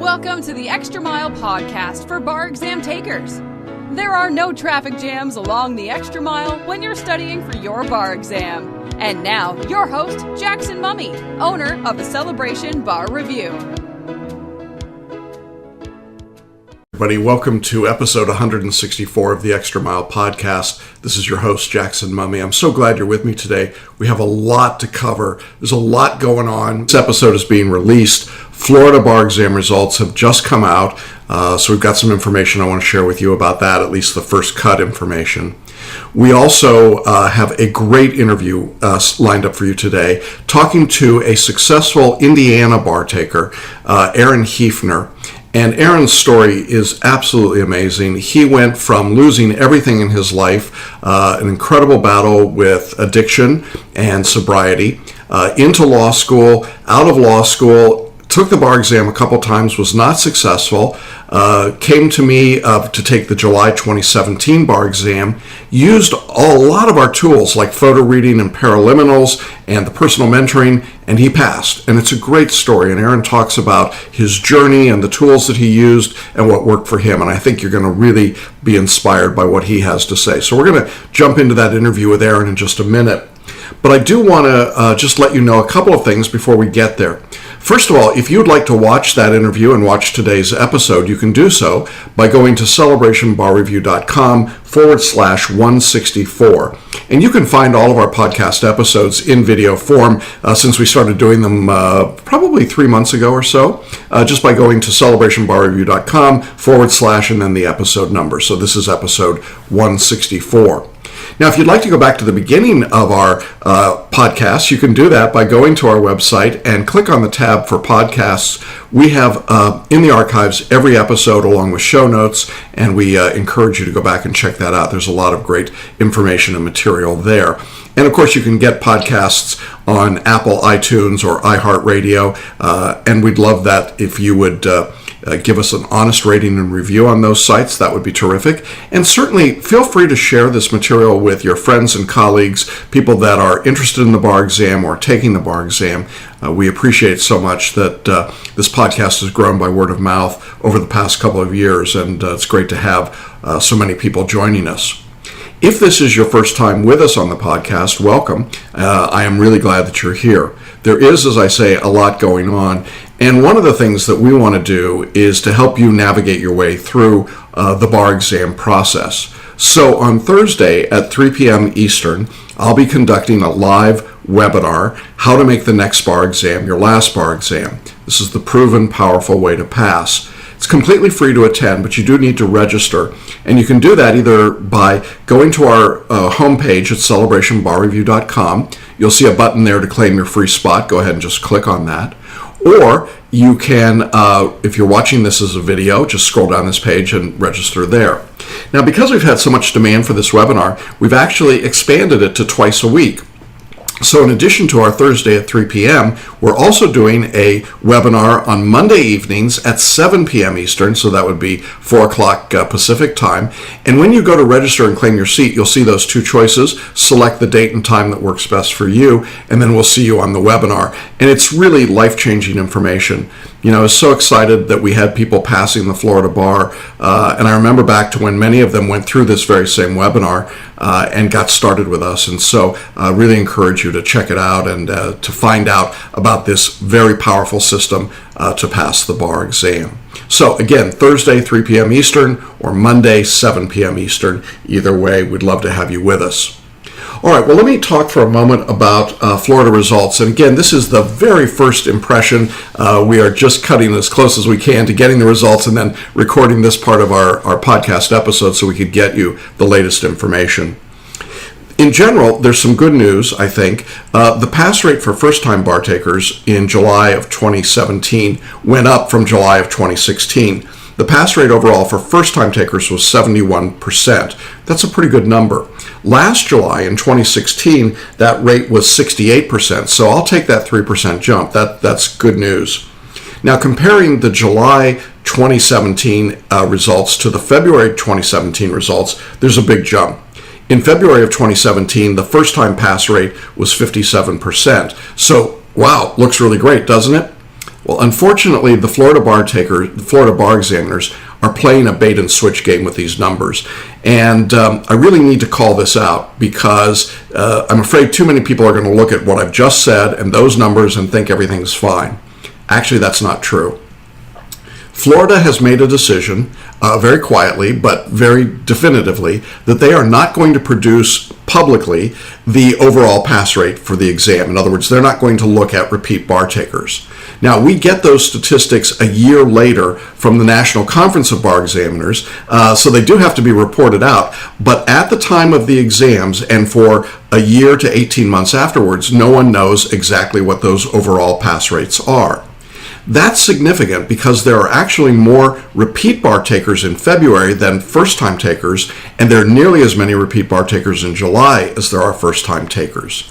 Welcome to the Extra Mile podcast for bar exam takers. There are no traffic jams along the Extra Mile when you're studying for your bar exam. And now, your host, Jackson Mummy, owner of the Celebration Bar Review. Everybody, welcome to episode 164 of the Extra Mile podcast. This is your host, Jackson Mummy. I'm so glad you're with me today. We have a lot to cover. There's a lot going on. This episode is being released. Florida bar exam results have just come out, so we've got some information I want to share with you about that, at least the first cut information. We also have a great interview lined up for you today, talking to a successful Indiana bar taker, Aaron Hefner. And Aaron's story is absolutely amazing. He went from losing everything in his life, an incredible battle with addiction and sobriety, into law school, out of law school, took the bar exam a couple times, was not successful, came to me to take the July 2017 bar exam, used a lot of our tools like Photoreading and Paraliminals and the personal mentoring, and he passed. And it's a great story, and Aaron talks about his journey and the tools that he used and what worked for him, and I think you're going to really be inspired by what he has to say. So we're going to jump into that interview with Aaron in just a minute. But I do want to just let you know a couple of things before we get there. First of all, if you'd like to watch that interview and watch today's episode, you can do so by going to celebrationbarreview.com/164. And you can find all of our podcast episodes in video form since we started doing them probably 3 months ago or so, just by going to celebrationbarreview.com/ and then the episode number. So this is episode 164. Now, if you'd like to go back to the beginning of our podcast, you can do that by going to our website and click on the tab for podcasts. We have in the archives every episode along with show notes, and we encourage you to go back and check that out. There's a lot of great information and material there. And of course, you can get podcasts on Apple, iTunes, or iHeartRadio, and we'd love that if you would give us an honest rating and review on those sites. That would be terrific. And certainly feel free to share this material with your friends and colleagues, people that are interested in the bar exam or taking the bar exam. We appreciate so much that this podcast has grown by word of mouth over the past couple of years, and it's great to have so many people joining us. If this is your first time with us on the podcast, welcome. I am really glad that you're here. There is, as I say, a lot going on. And one of the things that we want to do is to help you navigate your way through the bar exam process. So on Thursday at 3 p.m. Eastern, I'll be conducting a live webinar, How to Make the Next Bar Exam Your Last Bar Exam. This is the proven, powerful way to pass. It's completely free to attend, but you do need to register. And you can do that either by going to our homepage at celebrationbarreview.com. You'll see a button there to claim your free spot. Go ahead and just click on that. Or you can, if you're watching this as a video, just scroll down this page and register there. Now, because we've had so much demand for this webinar, we've actually expanded it to twice a week. So in addition to our Thursday at 3 p.m., we're also doing a webinar on Monday evenings at 7 p.m. Eastern, so that would be 4 o'clock Pacific time. And when you go to register and claim your seat, you'll see those two choices. Select the date and time that works best for you, and then we'll see you on the webinar. And it's really life-changing information. You know, I was so excited that we had people passing the Florida bar, and I remember back to when many of them went through this very same webinar and got started with us. And so I really encourage you to check it out and to find out about this very powerful system to pass the bar exam. So again, Thursday, 3 p.m. Eastern, or Monday, 7 p.m. Eastern. Either way, we'd love to have you with us. All right, well, let me talk for a moment about Florida results. And again, this is the very first impression. We are just cutting as close as we can to getting the results and then recording this part of our podcast episode so we could get you the latest information. In general, there's some good news, I think. The pass rate for first-time bar takers in July of 2017 went up from July of 2016. The pass rate overall for first-time takers was 71%. That's a pretty good number. Last July in 2016, that rate was 68%, so I'll take that 3% jump. That's good news. Now, comparing the July 2017 results to the February 2017 results, there's a big jump. In February of 2017, the first-time pass rate was 57%. So, wow, looks really great, doesn't it? Well, unfortunately, the Florida bar examiners are playing a bait and switch game with these numbers. And I really need to call this out because I'm afraid too many people are going to look at what I've just said and those numbers and think everything's fine. Actually, that's not true. Florida has made a decision, very quietly but very definitively, that they are not going to produce publicly the overall pass rate for the exam. In other words, they're not going to look at repeat bar takers. Now, we get those statistics a year later from the National Conference of Bar Examiners, so they do have to be reported out. But at the time of the exams and for a year to 18 months afterwards, no one knows exactly what those overall pass rates are. That's significant because there are actually more repeat bar takers in February than first-time takers, and there are nearly as many repeat bar takers in July as there are first-time takers.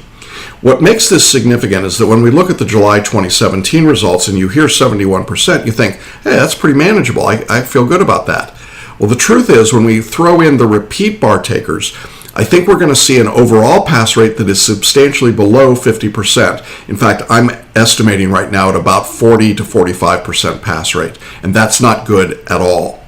What makes this significant is that when we look at the July 2017 results and you hear 71%, you think, hey, that's pretty manageable. I feel good about that. Well, the truth is when we throw in the repeat bar takers, I think we're going to see an overall pass rate that is substantially below 50%. In fact, I'm estimating right now at about 40 to 45% pass rate, and that's not good at all.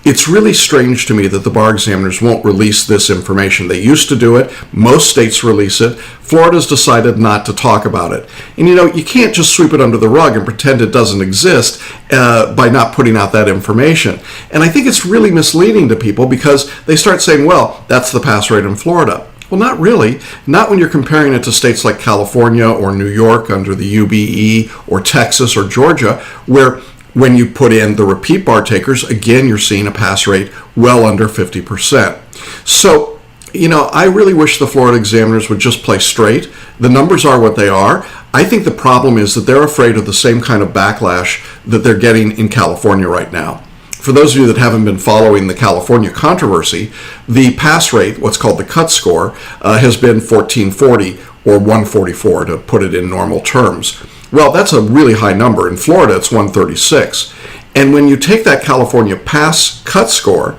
It's really strange to me that the bar examiners won't release this information. They used to do it. Most states release it. Florida's decided not to talk about it. And you can't just sweep it under the rug and pretend it doesn't exist by not putting out that information. And I think it's really misleading to people because they start saying, well, that's the pass rate in Florida. Well, not really. Not when you're comparing it to states like California or New York under the UBE or Texas or Georgia, where when you put in the repeat bar takers, again, you're seeing a pass rate well under 50%. So, I really wish the Florida examiners would just play straight. The numbers are what they are. I think the problem is that they're afraid of the same kind of backlash that they're getting in California right now. For those of you that haven't been following the California controversy, the pass rate, what's called the cut score, has been 1440 or 144 to put it in normal terms. Well, that's a really high number. In Florida, it's 136. And when you take that California pass cut score,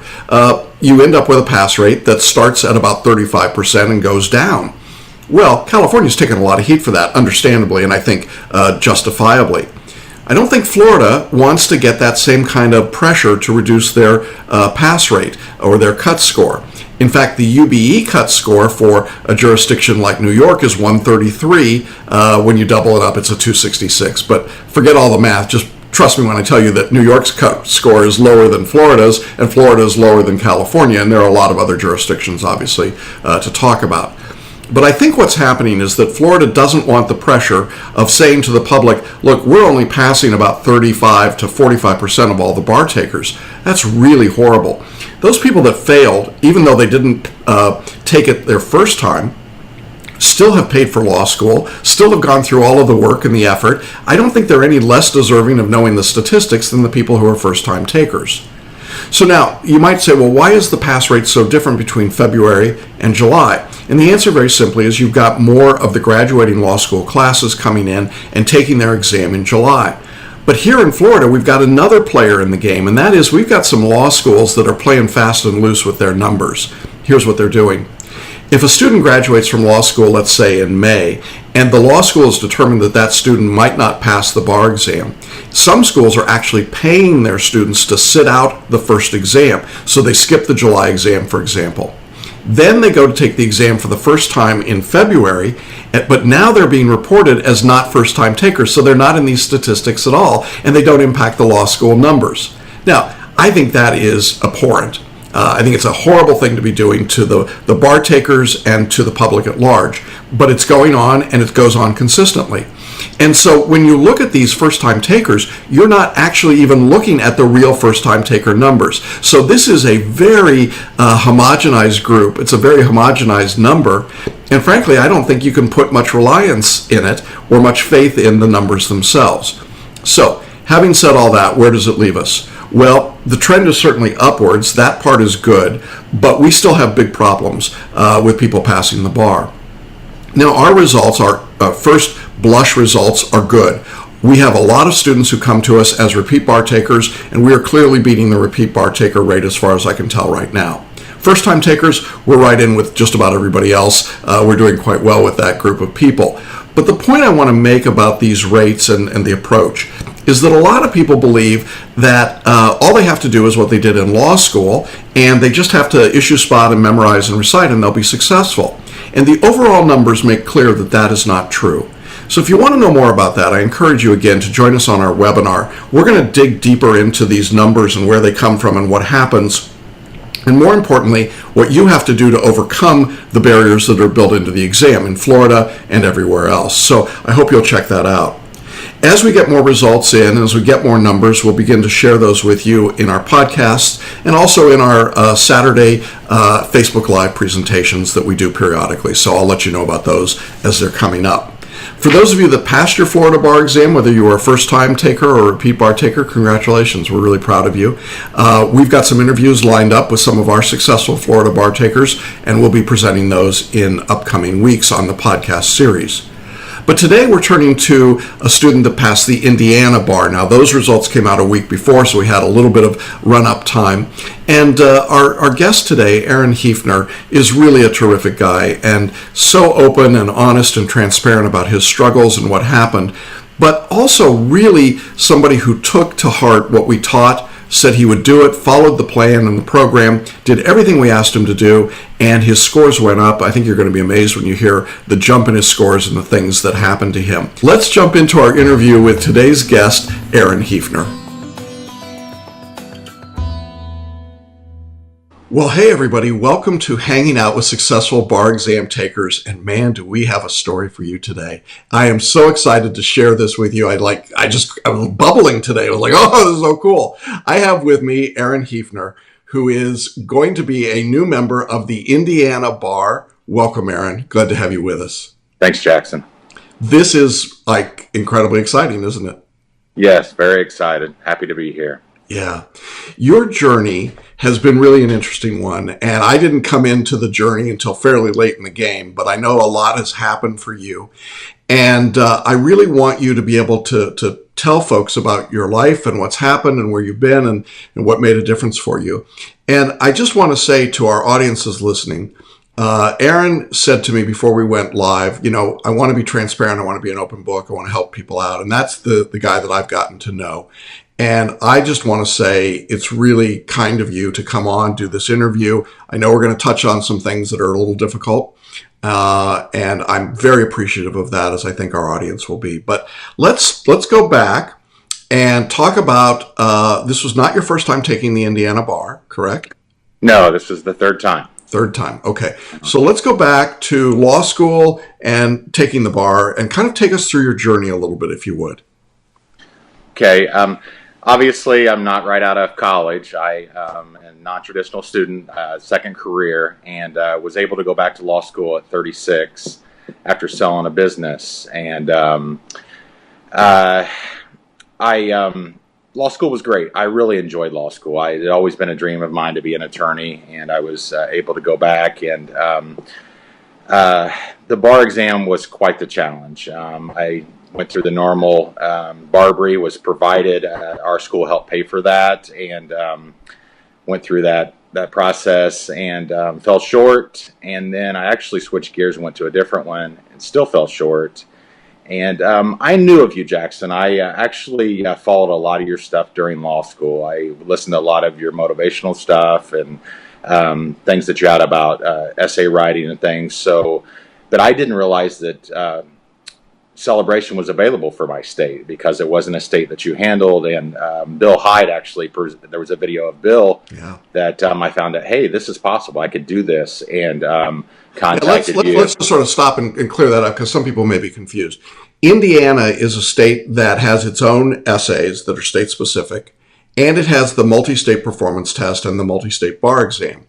you end up with a pass rate that starts at about 35% and goes down. Well, California's taken a lot of heat for that, understandably, and I think justifiably. I don't think Florida wants to get that same kind of pressure to reduce their pass rate or their cut score. In fact, the UBE cut score for a jurisdiction like New York is 133. When you double it up, it's a 266. But forget all the math. Just trust me when I tell you that New York's cut score is lower than Florida's, and Florida's lower than California. And there are a lot of other jurisdictions, obviously, to talk about. But I think what's happening is that Florida doesn't want the pressure of saying to the public, look, we're only passing about 35 to 45% of all the bar takers. That's really horrible. Those people that failed, even though they didn't take it their first time, still have paid for law school, still have gone through all of the work and the effort. I don't think they're any less deserving of knowing the statistics than the people who are first-time takers. So now, you might say, well, why is the pass rate so different between February and July? And the answer very simply is you've got more of the graduating law school classes coming in and taking their exam in July. But here in Florida, we've got another player in the game, and that is we've got some law schools that are playing fast and loose with their numbers. Here's what they're doing. If a student graduates from law school, let's say in May, and the law school has determined that that student might not pass the bar exam, some schools are actually paying their students to sit out the first exam. So they skip the July exam, for example. Then they go to take the exam for the first time in February, but now they're being reported as not first-time takers, so they're not in these statistics at all, and they don't impact the law school numbers. Now, I think that is abhorrent. I think it's a horrible thing to be doing to the bar takers and to the public at large, but it's going on and it goes on consistently. And so when you look at these first-time takers, you're not actually even looking at the real first-time taker numbers. So this is a very homogenized group. It's a very homogenized number. And frankly, I don't think you can put much reliance in it or much faith in the numbers themselves. So having said all that, where does it leave us? Well, the trend is certainly upwards. That part is good, but we still have big problems with people passing the bar. Now, our results, our first blush results are good. We have a lot of students who come to us as repeat bar takers, and we are clearly beating the repeat bar taker rate as far as I can tell right now. First-time takers, we're right in with just about everybody else. We're doing quite well with that group of people. But the point I want to make about these rates and the approach is that a lot of people believe that all they have to do is what they did in law school, and they just have to issue spot and memorize and recite, and they'll be successful. And the overall numbers make clear that that is not true. So if you want to know more about that, I encourage you again to join us on our webinar. We're going to dig deeper into these numbers and where they come from and what happens, and more importantly, what you have to do to overcome the barriers that are built into the exam in Florida and everywhere else. So I hope you'll check that out. As we get more results in, as we get more numbers, we'll begin to share those with you in our podcasts and also in our Saturday Facebook Live presentations that we do periodically. So I'll let you know about those as they're coming up. For those of you that passed your Florida bar exam, whether you were a first-time taker or a repeat bar taker, congratulations. We're really proud of you. We've got some interviews lined up with some of our successful Florida bar takers, and we'll be presenting those in upcoming weeks on the podcast series. But today we're turning to a student that passed the Indiana bar. Now, those results came out a week before, so we had a little bit of run-up time. And our guest today, Aaron Hefner, is really a terrific guy and so open and honest and transparent about his struggles and what happened, but also really somebody who took to heart what we taught, said he would do it, followed the plan and the program, did everything we asked him to do, and his scores went up. I think you're going to be amazed when you hear the jump in his scores and the things that happened to him. Let's jump into our interview with today's guest, Aaron Hefner. Well, hey everybody, welcome to Hanging Out with Successful Bar Exam Takers, and man, do we have a story for you today. I am so excited to share this with you. I was bubbling today. I was like, oh, this is so cool. I have with me Aaron Hefner, who is going to be a new member of the Indiana Bar. Welcome, Aaron. Glad to have you with us. Thanks, Jackson. This is incredibly exciting, isn't it? Yes, very excited. Happy to be here. Yeah. Your journey has been really an interesting one, and I didn't come into the journey until fairly late in the game, but I know a lot has happened for you, and I really want you to be able to tell folks about your life and what's happened and where you've been and what made a difference for you. And I just want to say to our audiences listening, Aaron said to me before we went live, I want to be transparent, I want to be an open book, I want to help people out, and that's the guy that I've gotten to know. And I just want to say it's really kind of you to come on, do this interview. I know we're going to touch on some things that are a little difficult, and I'm very appreciative of that, as I think our audience will be. But let's go back and talk about, this was not your first time taking the Indiana bar, correct? No, this is the third time. Third time. Okay. So let's go back to law school and taking the bar and kind of take us through your journey a little bit, if you would. Okay. Obviously, I'm not right out of college. I am a non-traditional student, second career, and was able to go back to law school at 36 after selling a business. And law school was great. I really enjoyed law school. It had always been a dream of mine to be an attorney, and I was able to go back. And the bar exam was quite the challenge. I went through the normal Barbary was provided. Our school helped pay for that, and went through that process and fell short. And then I actually switched gears and went to a different one and still fell short. And I knew of you, Jackson. I actually followed a lot of your stuff during law school. I listened to a lot of your motivational stuff and things that you had about essay writing and things. But I didn't realize that celebration was available for my state because it wasn't a state that you handled. And Bill Hyde actually, there was a video of Bill that I found out, hey, this is possible. I could do this, and contacted you. Let's just sort of stop and clear that up because some people may be confused. Indiana is a state that has its own essays that are state specific, and it has the multi-state performance test and the multi-state bar exam.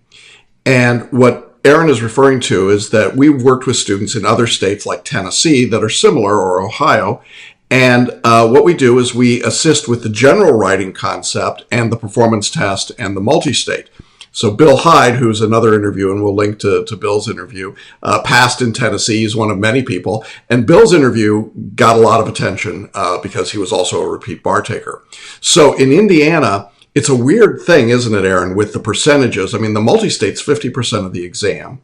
And what Aaron is referring to is that we've worked with students in other states like Tennessee that are similar, or Ohio, and what we do is we assist with the general writing concept and the performance test and the multi-state. So Bill Hyde, who's another interview, and we'll link to Bill's interview, passed in Tennessee. He's one of many people. And Bill's interview got a lot of attention because he was also a repeat bar taker. So in Indiana, it's a weird thing, isn't it, Aaron, with the percentages? I mean, the multi-state's 50% of the exam,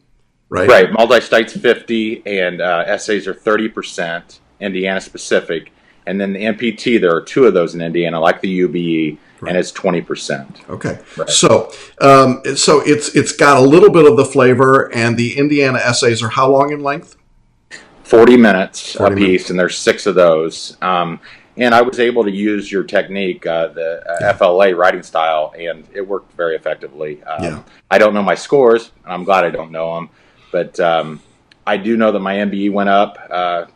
right? Right. Multi-state's 50, and essays are 30% Indiana specific. And then the MPT, there are two of those in Indiana, like the UBE, Right. and it's 20%. Okay. Right. So it's got a little bit of the flavor, and the Indiana essays are how long in length? 40 minutes 40 a piece, minutes. and there's 6 of those. And I was able to use your technique, the FLA writing style, and it worked very effectively. Yeah. I don't know my scores, and I'm glad I don't know them, but I do know that my MBE went up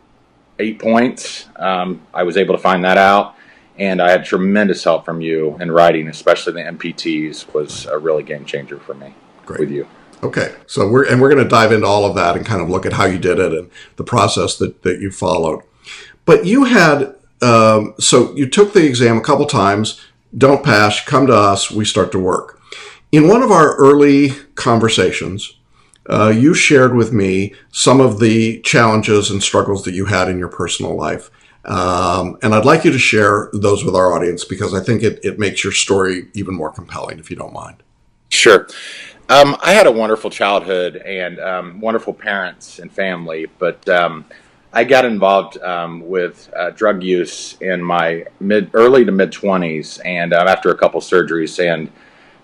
8 points. I was able to find that out, and I had tremendous help from you in writing, especially the MPTs was a really game changer for me. Great. With you. Okay, so we're going to dive into all of that and kind of look at how you did it and the process that you followed. But you had, so you took the exam a couple times, don't pass, come to us, we start to work. In one of our early conversations, you shared with me some of the challenges and struggles that you had in your personal life. And I'd like you to share those with our audience because I think it makes your story even more compelling, if you don't mind. Sure. I had a wonderful childhood and wonderful parents and family, but I got involved with drug use in my early to mid 20s, and after a couple surgeries, and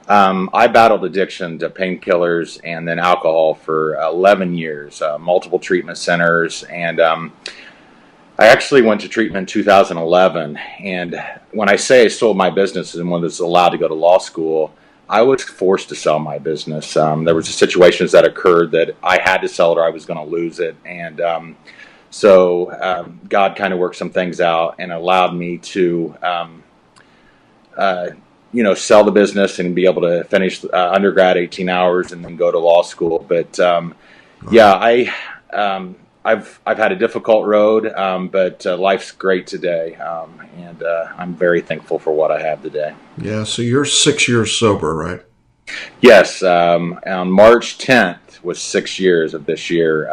I battled addiction to painkillers and then alcohol for 11 years, multiple treatment centers, and I actually went to treatment in 2011. And when I say I sold my business and was allowed to go to law school, I was forced to sell my business. There was situations that occurred that I had to sell it or I was going to lose it. And so God kind of worked some things out and allowed me to, sell the business and be able to finish undergrad 18 hours and then go to law school. But I've had a difficult road, but life's great today, and I'm very thankful for what I have today. Yeah, so you're 6 years sober, right? Yes, on March 10th was 6 years of this year.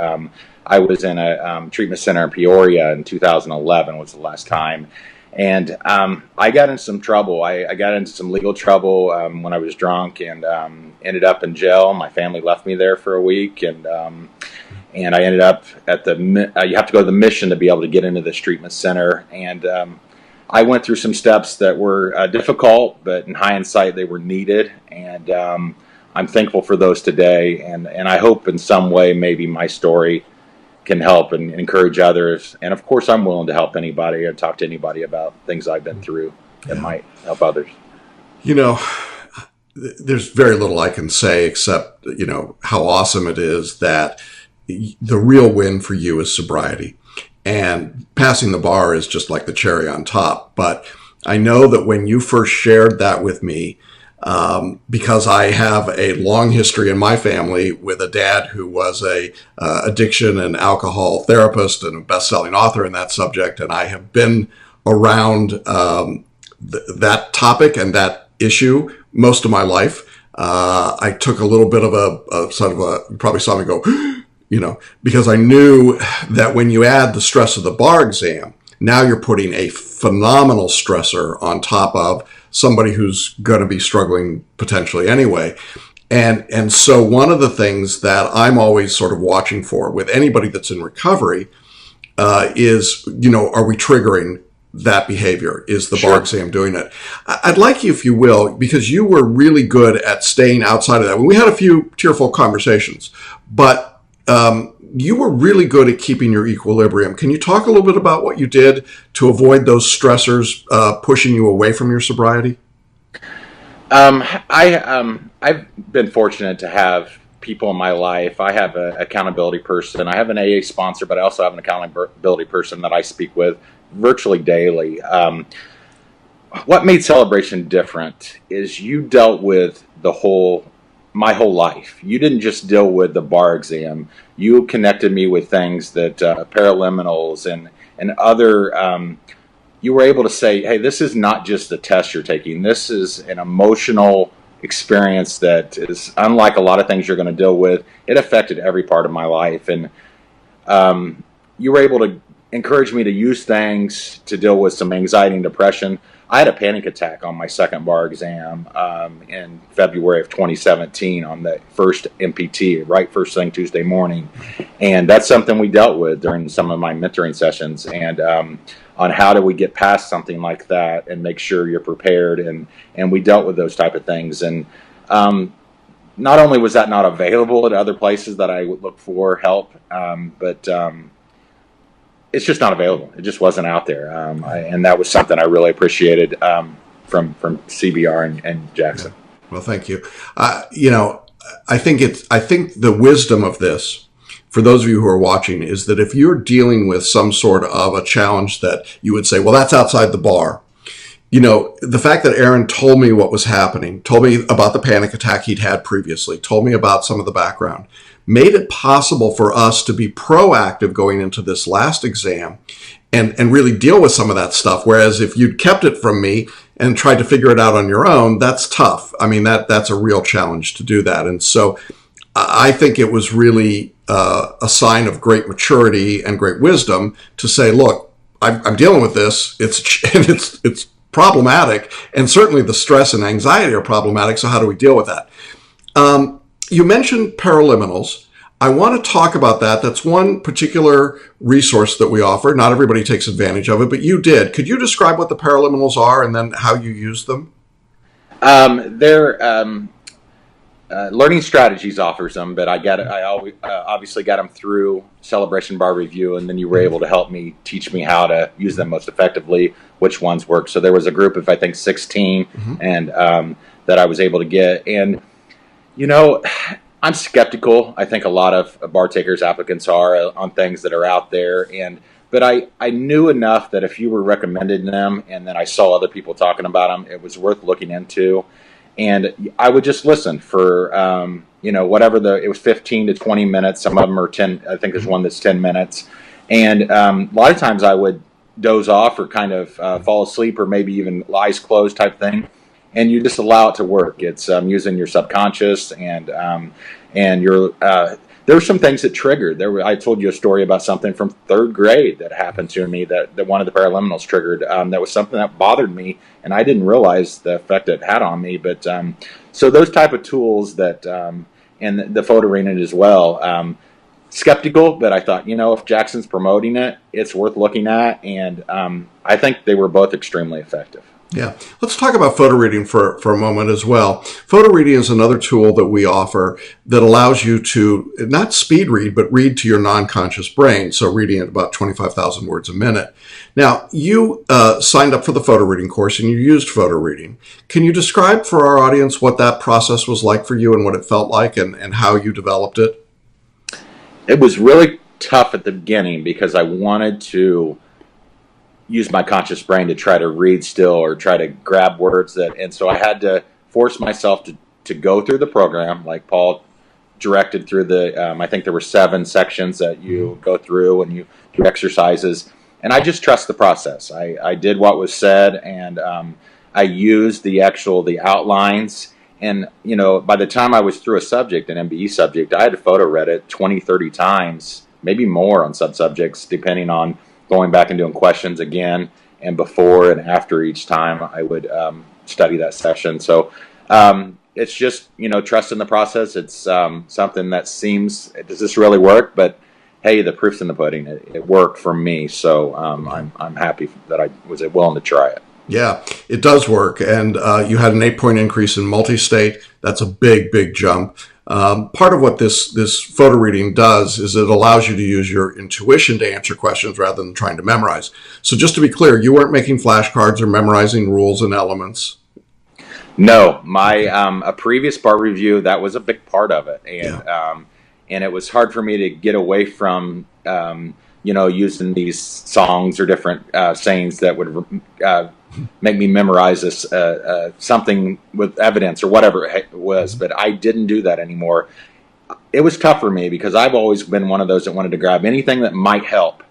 I was in a treatment center in Peoria in 2011 was the last time, and I got in some trouble. I got into some legal trouble when I was drunk and ended up in jail. My family left me there for a week, and I ended up at you have to go to the Mission to be able to get into this treatment center. And I went through some steps that were difficult, but in hindsight, they were needed. And I'm thankful for those today. And I hope in some way maybe my story can help and encourage others. And of course, I'm willing to help anybody or talk to anybody about things I've been through that might help others. There's very little I can say except, how awesome it is that the real win for you is sobriety, and passing the bar is just like the cherry on top. But I know that when you first shared that with me, because I have a long history in my family with a dad who was a addiction and alcohol therapist and a best-selling author in that subject, and I have been around that topic and that issue most of my life. I took a little bit of a sort of you probably saw me go, because I knew that when you add the stress of the bar exam, now you're putting a phenomenal stressor on top of somebody who's going to be struggling potentially anyway. And so one of the things that I'm always sort of watching for with anybody that's in recovery is, are we triggering that behavior? Is the bar exam doing it? I'd like you, if you will, because you were really good at staying outside of that. We had a few tearful conversations, but you were really good at keeping your equilibrium. Can you talk a little bit about what you did to avoid those stressors pushing you away from your sobriety? I've been fortunate to have people in my life. I have an accountability person. I have an AA sponsor, but I also have an accountability person that I speak with virtually daily. What made Celebration different is you dealt with my whole life. You didn't just deal with the bar exam. You connected me with things that Paraliminals and other. You were able to say, "Hey, this is not just a test you're taking. This is an emotional experience that is unlike a lot of things you're going to deal with." It affected every part of my life, and you were able to encouraged me to use things to deal with some anxiety and depression. I had a panic attack on my second bar exam in February of 2017 on the first MPT, right first thing Tuesday morning. And that's something we dealt with during some of my mentoring sessions, and on how do we get past something like that and make sure you're prepared. And we dealt with those type of things. And not only was that not available at other places that I would look for help, but it's just not available. It just wasn't out there. And that was something I really appreciated from CBR and Jackson. Well, thank you. I think the wisdom of this, for those of you who are watching, is that if you're dealing with some sort of a challenge that you would say, well, that's outside the bar. The fact that Aaron told me what was happening, told me about the panic attack he'd had previously, told me about some of the background, made it possible for us to be proactive going into this last exam and really deal with some of that stuff. Whereas if you'd kept it from me and tried to figure it out on your own, that's tough. I mean, that's a real challenge to do that. And so I think it was really a sign of great maturity and great wisdom to say, look, I'm dealing with this. It's problematic. And certainly the stress and anxiety are problematic. So how do we deal with that? You mentioned Paraliminals. I want to talk about that. That's one particular resource that we offer. Not everybody takes advantage of it, but you did. Could you describe what the Paraliminals are and then how you use them? They're Learning Strategies offers them, but I always obviously got them through Celebration Bar Review, and then you were able to help me, teach me how to use them most effectively, which ones work. So there was a group of, I think, 16, and that I was able to get. And I'm skeptical. I think a lot of bar takers, applicants are on things that are out there. But I knew enough that if you were recommending them and then I saw other people talking about them, it was worth looking into. And I would just listen for, whatever it was 15 to 20 minutes. Some of them are 10. I think there's one that's 10 minutes. And a lot of times I would doze off or kind of fall asleep or maybe even eyes closed type thing. And you just allow it to work. It's using your subconscious and your. There were some things that triggered. I told you a story about something from third grade that happened to me that one of the Paraliminals triggered. That was something that bothered me, and I didn't realize the effect it had on me. But so those type of tools that and the Photoreading as well. Skeptical, but I thought, if Jackson's promoting it, it's worth looking at, and I think they were both extremely effective. Yeah. Let's talk about Photoreading for a moment as well. Photoreading is another tool that we offer that allows you to not speed read, but read to your non-conscious brain. So reading at about 25,000 words a minute. Now, you signed up for the Photoreading course and you used Photoreading. Can you describe for our audience what that process was like for you and what it felt like and how you developed it? It was really tough at the beginning because I wanted to use my conscious brain to try to read still or try to grab words and so I had to force myself to go through the program like Paul directed through I think there were 7 sections that you go through and you do exercises, and I just trust the process. I did what was said, and I used the outlines, and by the time I was through a subject, an MBE subject, I had to photo read it 20-30 times, maybe more on subjects, depending on going back and doing questions again, and before and after each time I would study that session. So it's just, trust in the process. It's something that seems, does this really work? But hey, the proof's in the pudding. It worked for me. So I'm happy that I was willing to try it. Yeah, it does work. And you had an 8-point increase in multi-state. That's a big, big jump. Part of what this Photoreading does is it allows you to use your intuition to answer questions rather than trying to memorize. So just to be clear, you weren't making flashcards or memorizing rules and elements. No, my a previous bar review, that was a big part of it, and it was hard for me to get away from using these songs or different sayings that would make me memorize this something with evidence or whatever it was, but I didn't do that anymore. It was tough for me because I've always been one of those that wanted to grab anything that might help.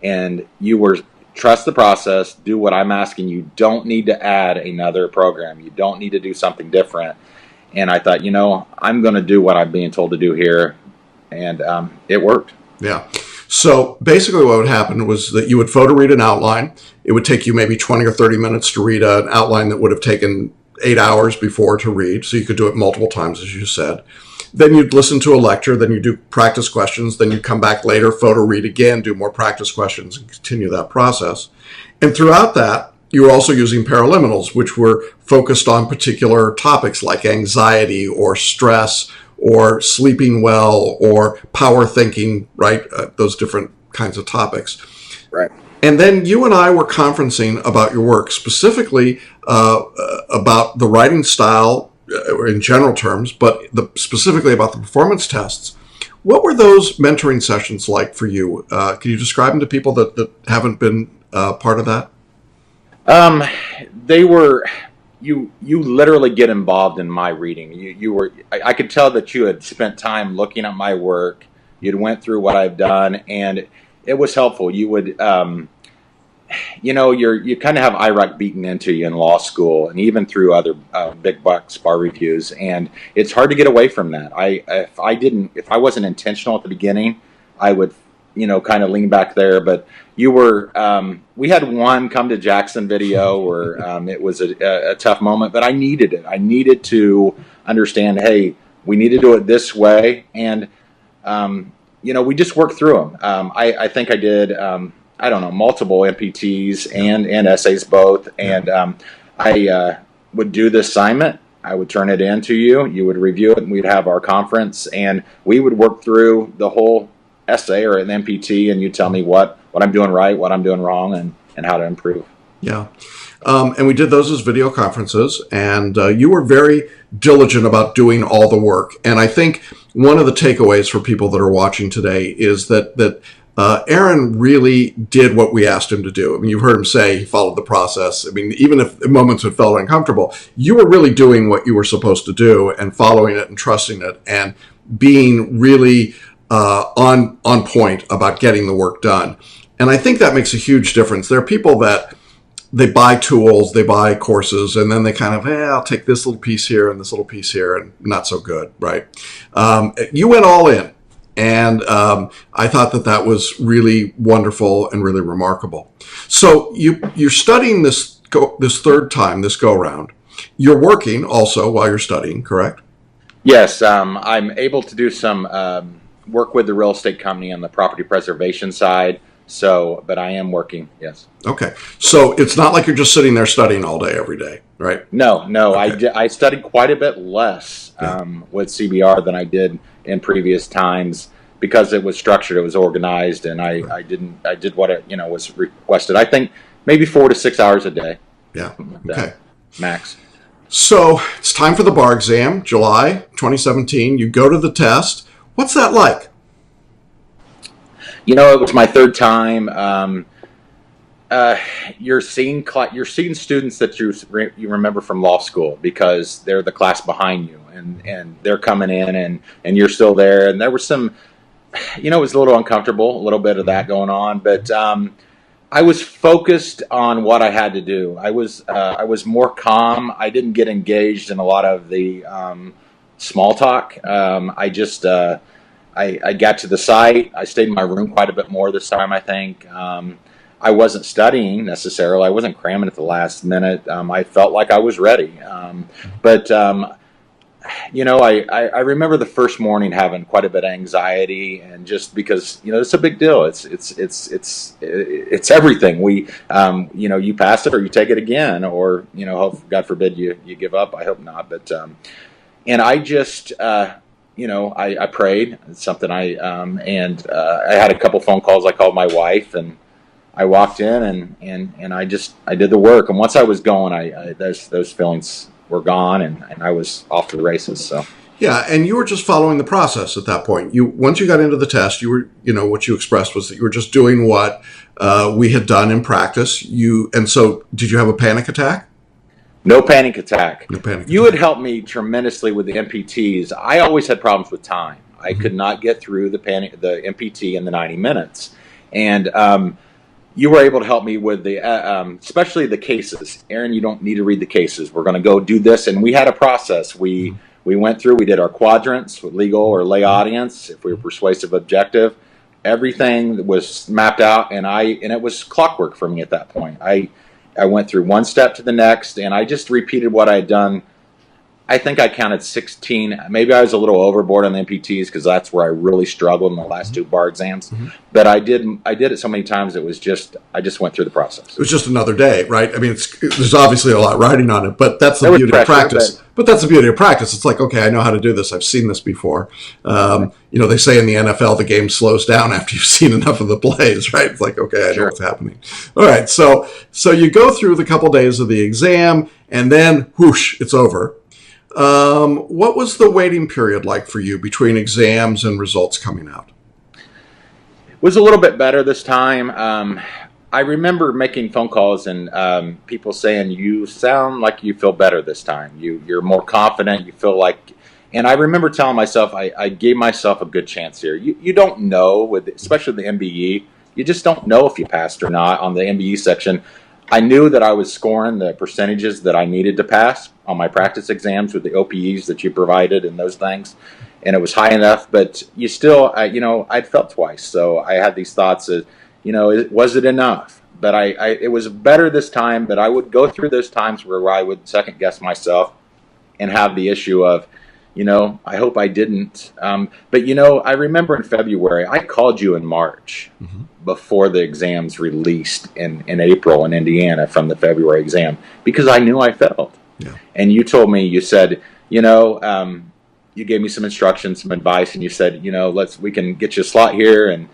And trust the process, do what I'm asking. You don't need to add another program. You don't need to do something different. And I thought, I'm going to do what I'm being told to do here. And it worked. Yeah. So basically what would happen was that you would photo read an outline. It would take you maybe 20 or 30 minutes to read an outline that would have taken 8 hours before to read. So you could do it multiple times, as you said. Then you'd listen to a lecture, then you do practice questions, then you'd come back later, photo read again, do more practice questions, and continue that process. And throughout that, you were also using Paraliminals, which were focused on particular topics like anxiety or stress or sleeping well or power thinking, right? Those different kinds of topics. Right. And then you and I were conferencing about your work, specifically about the writing style in general terms, but specifically about the performance tests. What were those mentoring sessions like for you? Can you describe them to people that haven't been part of that? They were, you literally get involved in my reading. I could tell that you had spent time looking at my work. You'd went through what I've done, and it was helpful. You would, you kind of have IROC beaten into you in law school, and even through other big bucks bar reviews, and it's hard to get away from that. If I wasn't intentional at the beginning, I would, kind of lean back there. But we had one come to Jackson video where it was a tough moment, but I needed it. I needed to understand, hey, we need to do it this way, and we just worked through them. I think I did. Multiple MPTs and essays both. And I would do the assignment. I would turn it in to you. You would review it, and we'd have our conference, and we would work through the whole essay or an MPT, and you tell me what I'm doing right, what I'm doing wrong, and how to improve. Yeah. And we did those as video conferences, and you were very diligent about doing all the work. And I think one of the takeaways for people that are watching today is that Aaron really did what we asked him to do. I mean, you've heard him say he followed the process. I mean, even if at moments it felt uncomfortable, you were really doing what you were supposed to do and following it and trusting it and being really on point about getting the work done. And I think that makes a huge difference. There are people that they buy tools, they buy courses, and then they kind of, I'll take this little piece here and this little piece here, and not so good, right? You went all in. And I thought that was really wonderful and really remarkable. So you're studying this third time, this go-round. You're working also while you're studying, correct? Yes, I'm able to do some work with the real estate company on the property preservation side. But I am working, yes. Okay. So it's not like you're just sitting there studying all day, every day, right? No. Okay. I studied quite a bit less with CBR than I did in previous times because it was structured, it was organized, and I did what it was requested. I think maybe 4 to 6 hours a day. Yeah. Like okay. Max. So it's time for the bar exam, July 2017. You go to the test. What's that like? It was my third time. You're seeing students that you remember from law school because they're the class behind you, and they're coming in, and you're still there. And there was some, it was a little uncomfortable, a little bit of that going on, but I was focused on what I had to do. I was more calm. I didn't get engaged in a lot of the small talk. I got to the site. I stayed in my room quite a bit more this time, I think. I wasn't studying necessarily. I wasn't cramming at the last minute. I felt like I was ready. I remember the first morning having quite a bit of anxiety, and just because, it's a big deal. It's everything. You pass it or you take it again, or, God forbid you give up. I hope not. But, and I just, I prayed. It's something I had a couple phone calls. I called my wife, and I walked in, and I did the work. And once I was going, those feelings were gone, and I was off to the races. So yeah, and you were just following the process at that point. Once you got into the test, you were, what you expressed was that you were just doing what we had done in practice. And so, did you have a panic attack? No panic attack. No panic attack. You had helped me tremendously with the MPTs. I always had problems with time. I could not get through the MPT in the 90 minutes. And you were able to help me with the, especially the cases. Aaron, you don't need to read the cases. We're going to go do this. And we had a process. We went through, we did our quadrants with legal or lay audience, if we were persuasive, objective. everything was mapped out, and it was clockwork for me at that point. I went through one step to the next, and I just repeated what I had done. I think I counted 16. Maybe I was a little overboard on the MPTs because that's where I really struggled in the last two bar exams. Mm-hmm. But I did it so many times. I just went through the process. It was just another day, right? I mean, there's obviously a lot riding on it, but that's the beauty of practice. But that's the beauty of practice. It's like, okay, I know how to do this. I've seen this before. They say in the NFL the game slows down after you've seen enough of the plays, right? It's like, okay, I know what's happening. All right, so you go through the couple days of the exam, and then whoosh, it's over. What was the waiting period like for you between exams and results coming out? It was a little bit better this time. I remember making phone calls and people saying, "You sound like you feel better this time. You're more confident. You feel like." And I remember telling myself, I gave myself a good chance here. You don't know, especially the MBE, you just don't know if you passed or not on the MBE section. I knew that I was scoring the percentages that I needed to pass on my practice exams with the OPEs that you provided and those things, and it was high enough. But you still, I'd felt twice, so I had these thoughts of, was it enough? But it was better this time. But I would go through those times where I would second guess myself and have the issue of, I hope I didn't. But I remember in February, I called you in March. Mm-hmm. Before the exams released in April in Indiana from the February exam, because I knew I failed. Yeah. And you told me, you said, you gave me some instructions, some advice, and you said, we can get you a slot here. And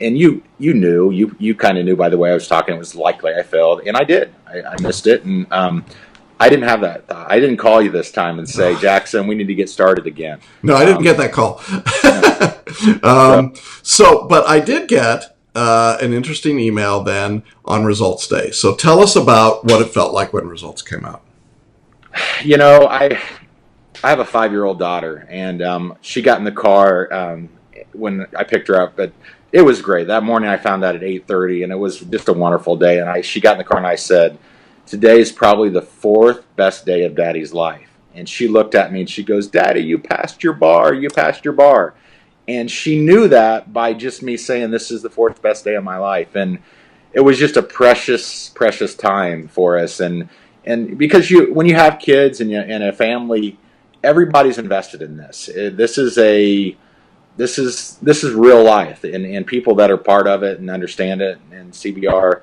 you knew, you kind of knew by the way I was talking, it was likely I failed. And I did. I missed it. And I didn't have that thought. I didn't call you this time and say, Jackson, we need to get started again. No, I didn't get that call. But I did get an interesting email then on results day. So tell us about what it felt like when results came out. I have a 5-year-old daughter, and she got in the car when I picked her up. But it was great. That morning I found out at 8:30, and it was just a wonderful day. And she got in the car, and I said, today is probably the 4th best day of Daddy's life. And she looked at me and she goes, Daddy, you passed your bar. You passed your bar. And she knew that by just me saying this is the 4th best day of my life. And it was just a precious, precious time for us. And because when you have kids and a family, everybody's invested in this. This is real life, and people that are part of it and understand it, and CBR,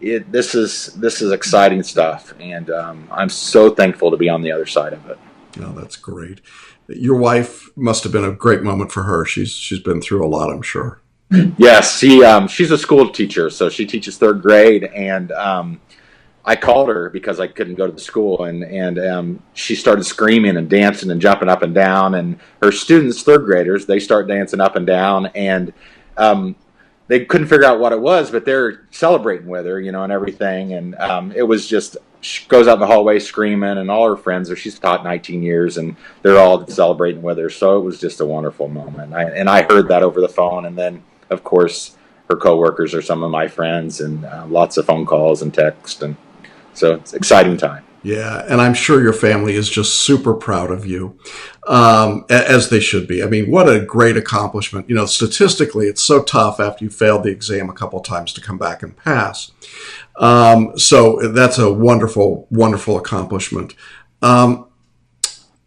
this is exciting stuff. And I'm so thankful to be on the other side of it. Oh, that's great. Your wife must have been a great moment for her. She's been through a lot, I'm sure. Yes, she's a school teacher, so she teaches 3rd grade, and I called her because I couldn't go to the school, and she started screaming and dancing and jumping up and down, and her students, 3rd graders, they start dancing up and down, and they couldn't figure out what it was, but they're celebrating with her, and everything, and it was just. She goes out in the hallway screaming, and all her friends she's taught 19 years, and they're all celebrating with her. So it was just a wonderful moment. I heard that over the phone, and then, of course, her coworkers are some of my friends, and lots of phone calls and texts, and so it's an exciting time. Yeah, and I'm sure your family is just super proud of you, as they should be. I mean, what a great accomplishment. Statistically, it's so tough after you failed the exam a couple times to come back and pass. So that's a wonderful, wonderful accomplishment.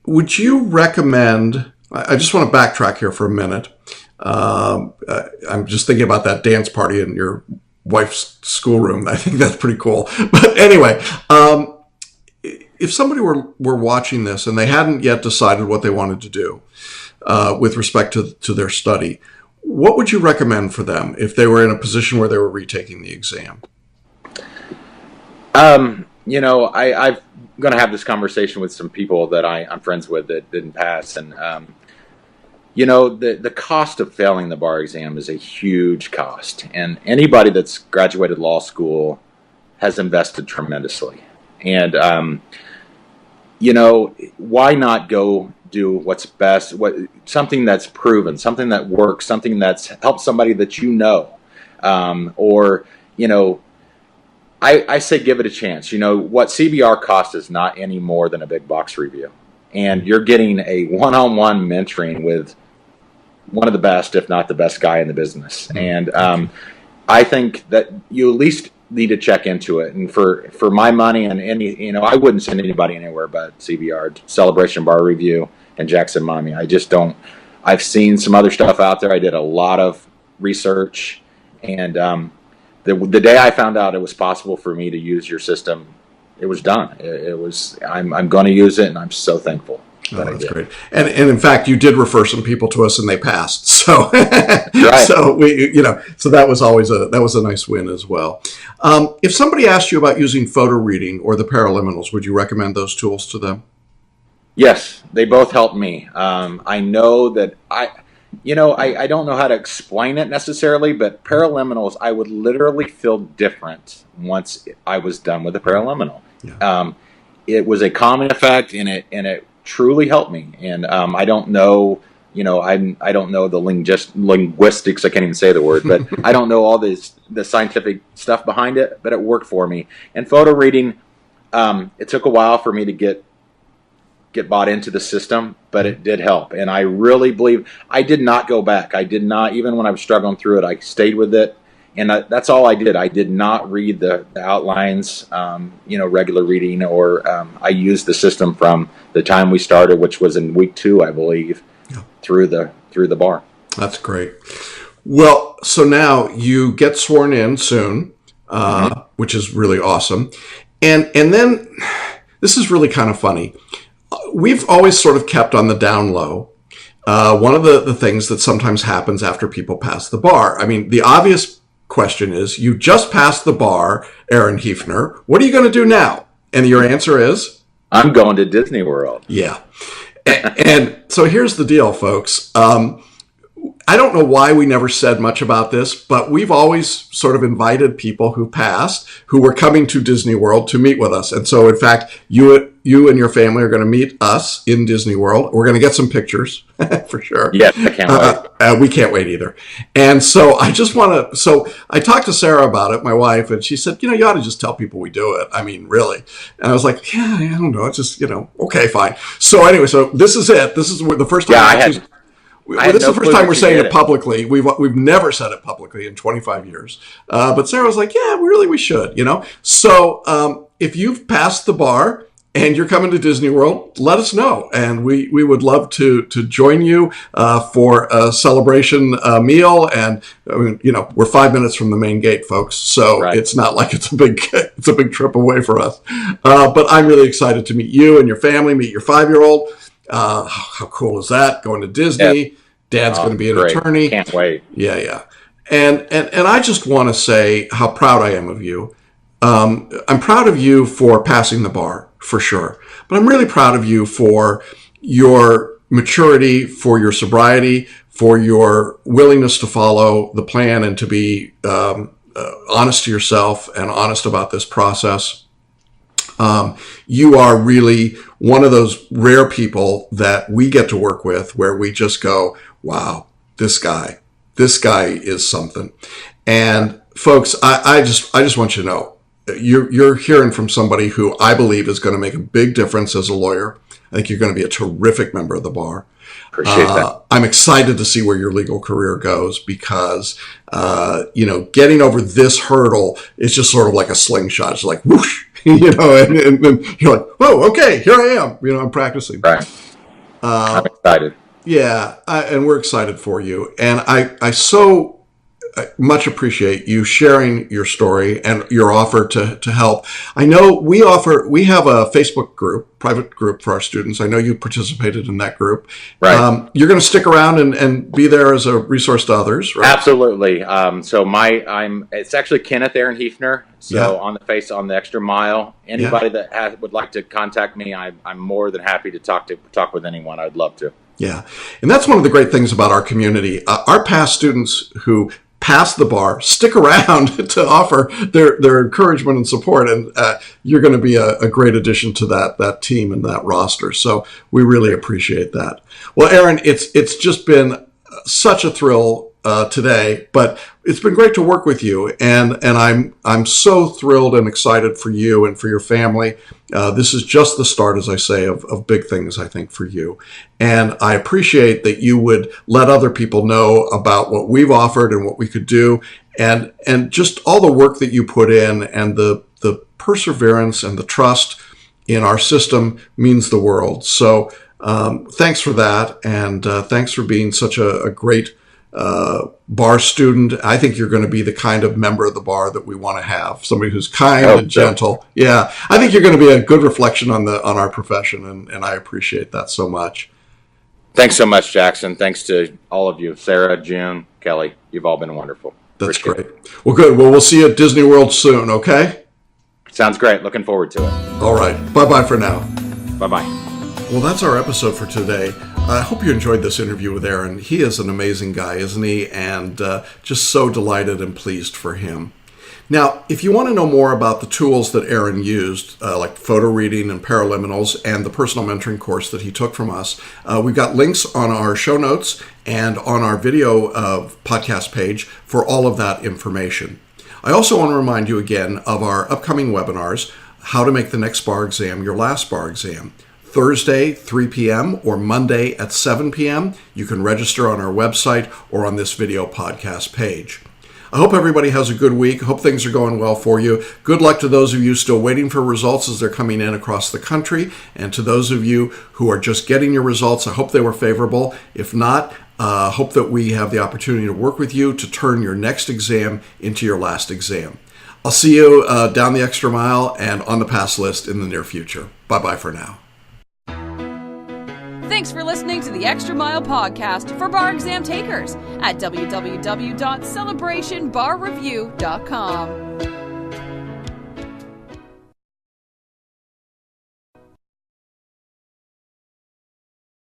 Would you recommend, I just want to backtrack here for a minute. I'm just thinking about that dance party in your wife's schoolroom. I think that's pretty cool. But anyway, if somebody were watching this and they hadn't yet decided what they wanted to do with respect to their study, what would you recommend for them if they were in a position where they were retaking the exam? I'm going to have this conversation with some people that I'm friends with that didn't pass. And, the cost of failing the bar exam is a huge cost. And anybody that's graduated law school has invested tremendously. And, why not go do what's best, something that's proven, something that works, something that's helped somebody that I say give it a chance. What CBR costs is not any more than a big box review. And you're getting a one-on-one mentoring with one of the best, if not the best guy in the business. And I think that you at least need to check into it. And for my money and any, I wouldn't send anybody anywhere but CBR, Celebration Bar Review, and Jackson Mummy. I just don't. I've seen some other stuff out there. I did a lot of research, and the day I found out it was possible for me to use your system, it was done. It was. I'm going to use it, and I'm so thankful. Oh, that's great. And in fact, you did refer some people to us, and they passed. So, right. So so that was always a nice win as well. If somebody asked you about using Photoreading or the Paraliminals, would you recommend those tools to them? Yes, they both helped me. I know that I don't know how to explain it necessarily, but Paraliminals, I would literally feel different once I was done with the Paraliminal. Yeah. It was a calming effect, and it truly helped me. And I don't know, I don't know the linguistics. I can't even say the word, but I don't know all the scientific stuff behind it. But it worked for me. And Photoreading, it took a while for me to get bought into the system, but it did help. And I really believe I did not go back. I did not, even when I was struggling through it, I stayed with it. And that's all I did. I did not read the outlines, regular reading, or I used the system from the time we started, which was in week 2, I believe, through the bar. That's great. Well, so now you get sworn in soon, which is really awesome. And then this is really kind of funny. We've always sort of kept on the down low. One of the things that sometimes happens after people pass the bar. I mean, the obvious question is, you just passed the bar, Aaron Hefner. What are you going to do now? And your answer is? I'm going to Disney World. Yeah. And so here's the deal, folks. I don't know why we never said much about this, but we've always sort of invited people who passed, who were coming to Disney World, to meet with us. And so, in fact, you and your family are going to meet us in Disney World. We're going to get some pictures for sure. Yes, I can't wait. We can't wait either. And so I just want to, so I talked to Sarah about it, my wife, and she said, you ought to just tell people we do it. I mean, really. And I was like, yeah, I don't know. It's just, okay, fine. So anyway, so this is it. This is the first time this is the first time we're saying it publicly. We've never said it publicly in 25 years. But Sarah was like, yeah, really, we should, So if you've passed the bar and you're coming to Disney World, let us know. And we would love to join you for a celebration meal. And, we're 5 minutes from the main gate, folks. So It's not like it's a big trip away for us. But I'm really excited to meet you and your family, meet your 5-year-old. How cool is that? Going to Disney. Yep. Dad's going to be an attorney. Can't wait. Yeah. And I just want to say how proud I am of you. I'm proud of you for passing the bar, for sure. But I'm really proud of you for your maturity, for your sobriety, for your willingness to follow the plan and to be honest to yourself and honest about this process. You are really one of those rare people that we get to work with where we just go, wow, this guy is something. And folks, I just want you to know, you're hearing from somebody who I believe is going to make a big difference as a lawyer. I think you're going to be a terrific member of the bar. Appreciate that. I'm excited to see where your legal career goes because, getting over this hurdle is just sort of like a slingshot. It's like whoosh, and you're like, whoa, okay, here I am. I'm practicing. Right. I'm excited. Yeah, and we're excited for you. And I so much appreciate you sharing your story and your offer to help. I know we have a Facebook group, private group for our students. I know you participated in that group. Right. You're going to stick around and be there as a resource to others, right? Absolutely. It's actually Kenneth Aaron Hefner. So on the Extra Mile, anybody that would like to contact me, I'm more than happy to talk with anyone. I'd love to. Yeah. And that's one of the great things about our community. Our past students who pass the bar stick around to offer their encouragement and support, and you're going to be a great addition to that team and that roster. So we really appreciate that. Well, Aaron, it's just been such a thrill today, but it's been great to work with you, and I'm so thrilled and excited for you and for your family. This is just the start, as I say, of big things, I think, for you. And I appreciate that you would let other people know about what we've offered and what we could do, and just all the work that you put in, and the perseverance and the trust in our system means the world. So thanks for that, and thanks for being such a great bar student. I think you're going to be the kind of member of the bar that we want to have, somebody who's kind and gentle. Yeah, I think you're going to be a good reflection on our profession, and I appreciate that so much. Thanks so much, Jackson. Thanks to all of you, Sarah, June, Kelly. You've all been wonderful. That's great. Well, good. Well, we'll see you at Disney World soon, okay? Sounds great. Looking forward to it. All right. Bye-bye for now. Bye-bye. Well, that's our episode for today. I hope you enjoyed this interview with Aaron. He is an amazing guy, isn't he? And just so delighted and pleased for him. Now, if you want to know more about the tools that Aaron used, like Photoreading and Paraliminals and the personal mentoring course that he took from us, we've got links on our show notes and on our video podcast page for all of that information. I also want to remind you again of our upcoming webinars, How to Make the Next Bar Exam Your Last Bar Exam. Thursday, 3 p.m. or Monday at 7 p.m. You can register on our website or on this video podcast page. I hope everybody has a good week. I hope things are going well for you. Good luck to those of you still waiting for results as they're coming in across the country. And to those of you who are just getting your results, I hope they were favorable. If not, hope that we have the opportunity to work with you to turn your next exam into your last exam. I'll see you down the extra mile and on the pass list in the near future. Bye-bye for now. Thanks for listening to the Extra Mile podcast for bar exam takers at www.celebrationbarreview.com.